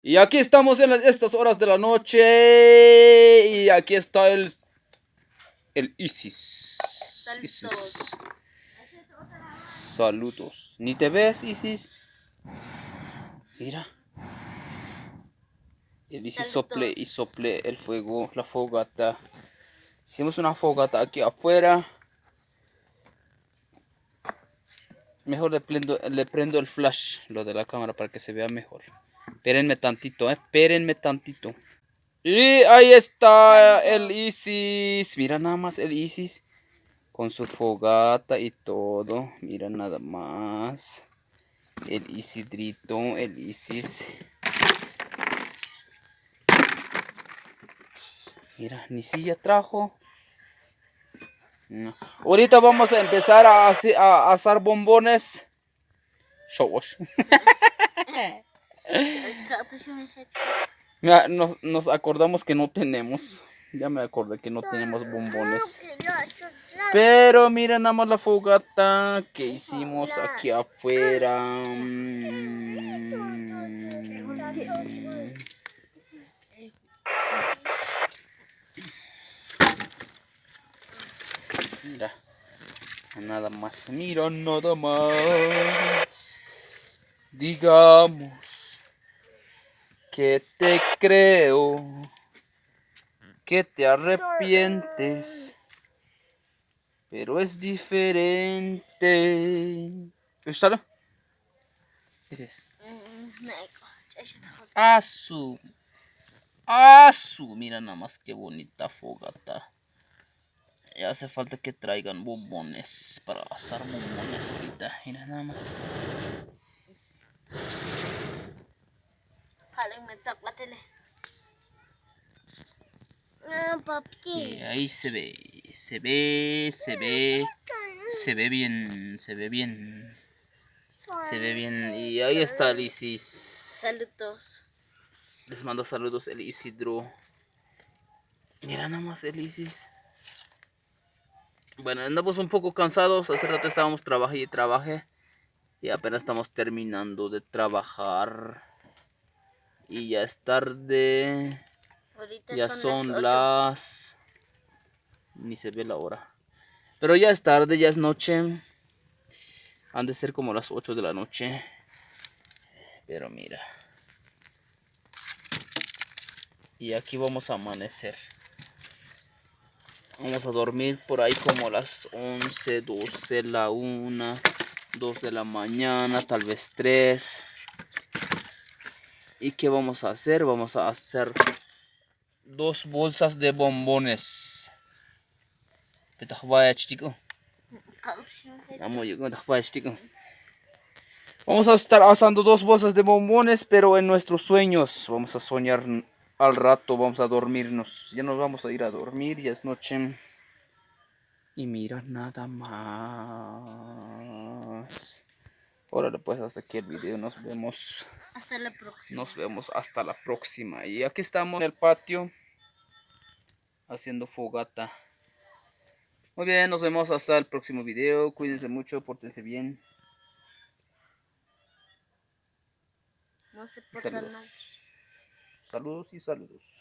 Y aquí estamos en estas horas de la noche. Y aquí está el Isis. Isis. Saludos. ¿Ni te ves, Isis? Mira. El Isis sople y sople el fuego, la fogata. Hicimos una fogata aquí afuera. Mejor le prendo el flash, lo de la cámara, para que se vea mejor. Espérenme tantito, espérenme tantito. Y ahí está el Isis. Mira nada más el Isis. Con su fogata y todo. Mira nada más. El Isidrito, el Isis. Mira, ni silla trajo. No. Ahorita vamos a empezar a asar bombones. Showash. Mira, nos acordamos que no tenemos. Ya me acordé que no tenemos bombones. Pero mira nada más la fogata que hicimos aquí afuera. Mira, nada más. Mira nada más. Digamos que te creo, que te arrepientes, pero es diferente. ¿Está? Ese es. Asu. Asu. Mira nada más qué bonita fogata. Ya hace falta que traigan bombones para asar bombones ahorita. Mira nada más. Y ahí se ve, se ve, se ve, se ve bien, se ve bien, se ve bien. Y ahí está el Isis. Saludos. Les mando saludos el Isidro. Mira nada más el Isis. Bueno, andamos un poco cansados. Hace rato estábamos trabajando y trabajé. Y apenas estamos terminando de trabajar. Y ya es tarde. Ahorita Ya son son las 8. las... Ni se ve la hora. Pero ya es tarde, ya es noche. Han de ser como las 8 de la noche. Pero mira. Y aquí vamos a amanecer. Vamos a dormir por ahí como las 11, 12, la 1, 2 de la mañana, tal vez 3. ¿Y qué vamos a hacer? Vamos a hacer 2 bolsas de bombones. Vamos a estar asando 2 bolsas de bombones, pero en nuestros sueños. Vamos a soñar al rato, vamos a dormirnos. Ya nos vamos a ir a dormir, ya es noche. Y mira nada más. Órale, pues hasta aquí el video. Nos vemos. Hasta la próxima. Nos vemos hasta la próxima. Y aquí estamos en el patio haciendo fogata. Muy bien, nos vemos hasta el próximo video. Cuídense mucho, pórtense bien. No se Y portan saludos. mal. Saludos y saludos.